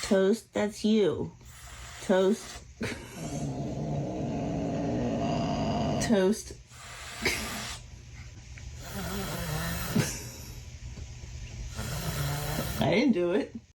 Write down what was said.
Toast, that's you. Toast. Toast. I didn't do it.